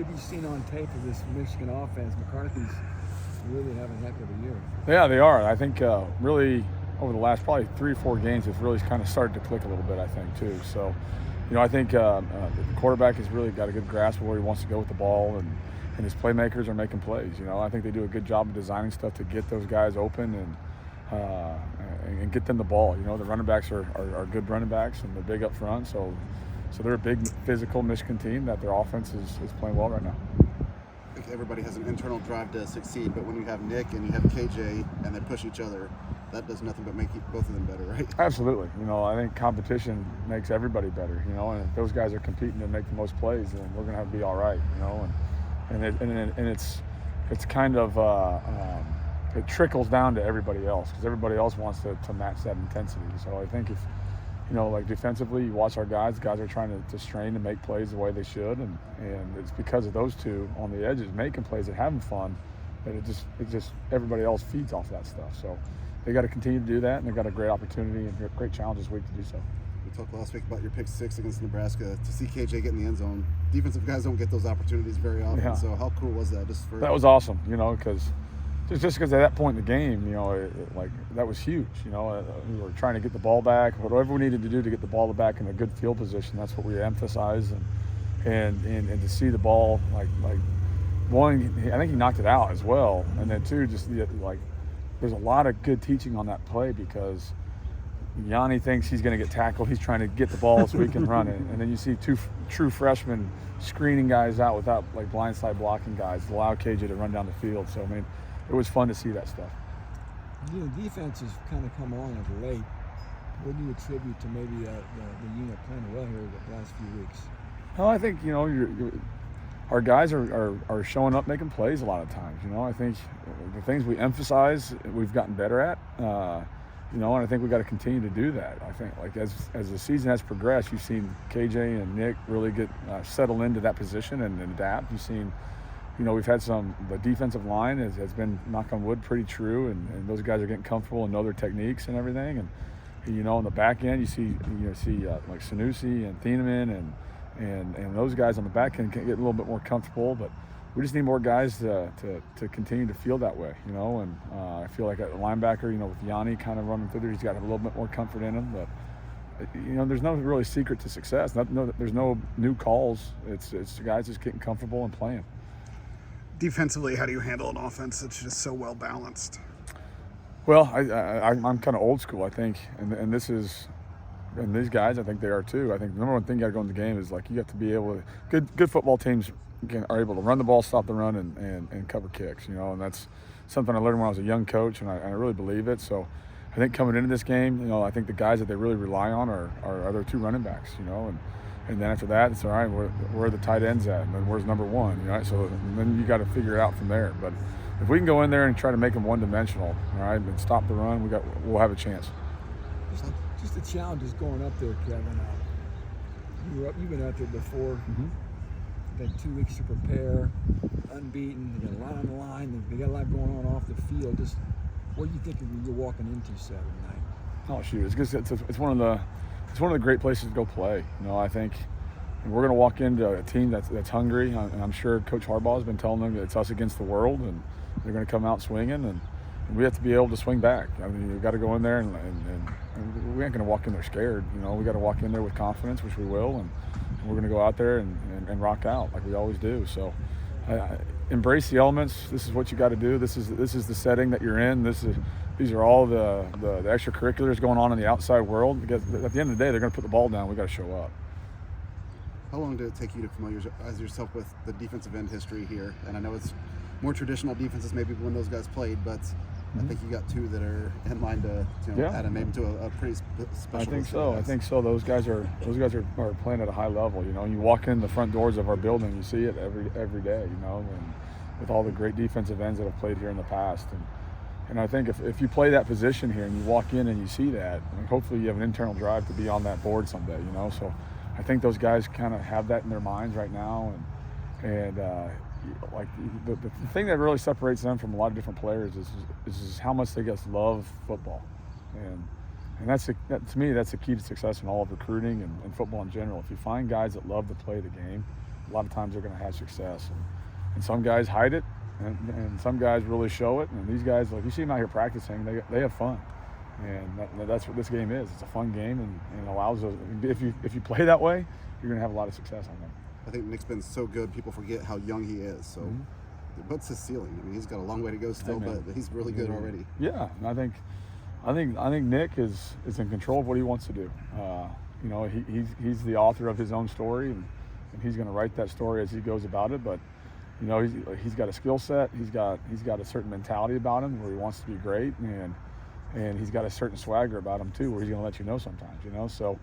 have you seen on tape of this Michigan offense? McCarthy's really having a heck of a year. Yeah, they are. I think really over the last probably 3 or 4 games, it's really kind of started to click a little bit, I think, too. So, I think the quarterback has really got a good grasp of where he wants to go with the ball, and his playmakers are making plays. I think they do a good job of designing stuff to get those guys open and get them the ball. The running backs are good running backs, and they're big up front. So they're a big physical Michigan team that their offense is playing well right now. I think everybody has an internal drive to succeed, but when you have Nick and you have KJ and they push each other, that does nothing but make both of them better, right? Absolutely. I think competition makes everybody better, and if those guys are competing to make the most plays, then we're going to have to be all right, and it's kind of it trickles down to everybody else because everybody else wants to match that intensity. So I think if like defensively, you watch our guys are trying to strain to make plays the way they should, and it's because of those two on the edges making plays and having fun that it just everybody else feeds off that stuff. So they got to continue to do that, and they've got a great opportunity and great challenge this week to do so. We talked last week about your pick 6 against Nebraska. To see KJ get in the end zone, defensive guys don't get those opportunities very often. Yeah. So how cool was that? That was awesome, because just because at that point in the game, that was huge. We were trying to get the ball back, whatever we needed to do to get the ball back in a good field position. That's what we emphasized, and to see the ball like one, I think he knocked it out as well, and then two, just there's a lot of good teaching on that play because Yanni thinks he's going to get tackled. He's trying to get the ball so he can run it. And then you see 2 true freshmen screening guys out without blindside blocking guys, allow KJ to run down the field. So, it was fun to see that stuff. Defense has kind of come on of late. What do you attribute to maybe the unit playing well here the last few weeks? Well, I think, our guys are showing up making plays a lot of times. I think the things we emphasize, we've gotten better at. And I think we've got to continue to do that. I think as the season has progressed, you've seen KJ and Nick really get settle into that position and adapt. You've seen, we've had the defensive line has been, knock on wood, pretty true, and those guys are getting comfortable and know their techniques and everything. And on the back end, you see like Sanusi and Thieneman and those guys on the back end can get a little bit more comfortable, but we just need more guys to continue to feel that way, and I feel like a linebacker, with Yanni kind of running through there, he's got a little bit more comfort in him, but there's no really secret to success. There's no new calls. It's guys just getting comfortable and playing. Defensively, how do you handle an offense that's just so well balanced? Well, I'm kind of old school, I think, and these guys, I think they are too. I think the number one thing you got to go in the game is you have to be able to. Good football teams are able to run the ball, stop the run, and cover kicks. And that's something I learned when I was a young coach, and I really believe it. So I think coming into this game, I think the guys that they really rely on are their 2 running backs. And then after that, it's all right. Where are the tight ends at? And then where's number 1? So then you got to figure it out from there. But if we can go in there and try to make them one-dimensional, all right, and stop the run, we'll have a chance. Just the challenges going up there, Kevin. You've been out there before. Mm-hmm. You've had 2 weeks to prepare, unbeaten. They got a lot on the line. They got a lot going on off the field. Just what do you think you're walking into Saturday night? Oh shoot, it's one of the great places to go play. I think we're going to walk into a team that's hungry, and I'm sure Coach Harbaugh has been telling them that it's us against the world, and they're going to come out swinging, and we have to be able to swing back. We've got to go in there, and we ain't going to walk in there scared. We got to walk in there with confidence, which we will, and we're going to go out there and rock out like we always do. So embrace the elements. This is what you got to do. This is the setting that you're in. These are all the extracurriculars going on in the outside world, because at the end of the day, they're going to put the ball down. We got to show up. How long did it take you to familiarize yourself with the defensive end history here? And I know it's more traditional defenses maybe when those guys played, but I think you got 2 that are in line to add them maybe to a pretty special. I think so. Those guys are playing at a high level. You walk in the front doors of our building, you see it every day. And with all the great defensive ends that have played here in the past, and I think if you play that position here and you walk in and you see that, hopefully you have an internal drive to be on that board someday. So I think those guys kind of have that in their minds right now, and the thing that really separates them from a lot of different players is how much they just love football, and that to me that's the key to success in all of recruiting and football in general. If you find guys that love to play the game, a lot of times they're going to have success. And some guys hide it, and some guys really show it. And these guys, like you see them out here practicing, they have fun. And that's what this game is. It's a fun game, and allows those. If you play that way, you're going to have a lot of success on them. I think Nick's been so good, people forget how young he is. So, what's his ceiling? I mean, he's got a long way to go still, but he's really good already. Yeah, and I think Nick is in control of what he wants to do. You know, he's the author of his own story, and he's going to write that story as he goes about it. But you know, he's got a skill set. He's got a certain mentality about him where he wants to be great, and he's got a certain swagger about him too, where he's going to let you know sometimes. You know, so.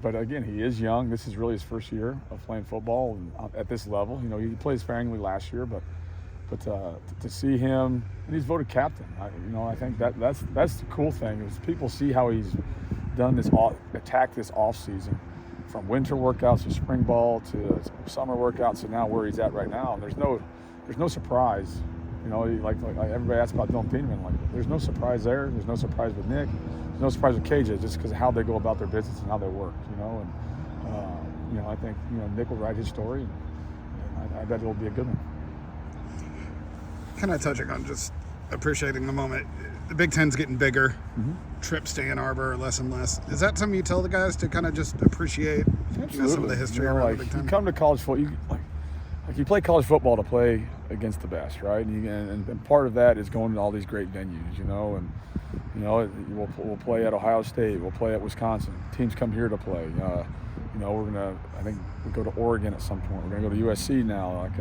But again, he is young. This is really his first year of playing football and at this level. You know, he played sparingly last year, but to see him, and he's voted captain. I think that's the cool thing is people see how he's done attacked this off season, from winter workouts to spring ball to summer workouts to now where he's at right now. And there's no surprise. You know, like everybody asks about Dylan Peterman. Like, there's no surprise there. There's no surprise with Nick. There's no surprise with KJ, just because of how they go about their business and how they work. You know, and I think Nick will write his story, and I bet it'll be a good one. Kind of touching on just appreciating the moment. The Big Ten's getting bigger. Trips to Ann Arbor are less and less. Is that something you tell the guys to kind of just appreciate some of the history around the Big Ten? You come to college football, you play college football to play against the best, right? And part of that is going to all these great venues, we'll play at Ohio State, we'll play at Wisconsin. Teams come here to play. I think we go to Oregon at some point. We're gonna go to USC now. Like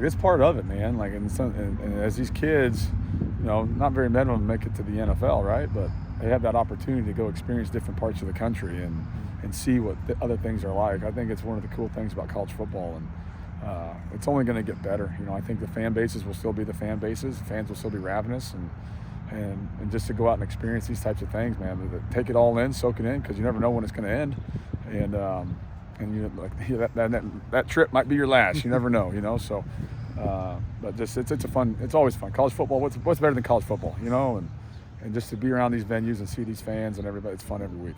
it's part of it, man. Like, and as these kids, not very many of them make it to the NFL, right? But they have that opportunity to go experience different parts of the country and see what the other things are like. I think it's one of the cool things about college football, and it's only going to get better. I think the fan bases will still be the fan bases. The fans will still be ravenous, and just to go out and experience these types of things, man. Take it all in, soak it in, because you never know when it's going to end, and that trip might be your last. You never know, So, but just it's always fun. College football. What's better than college football? And just to be around these venues and see these fans and everybody. It's fun every week.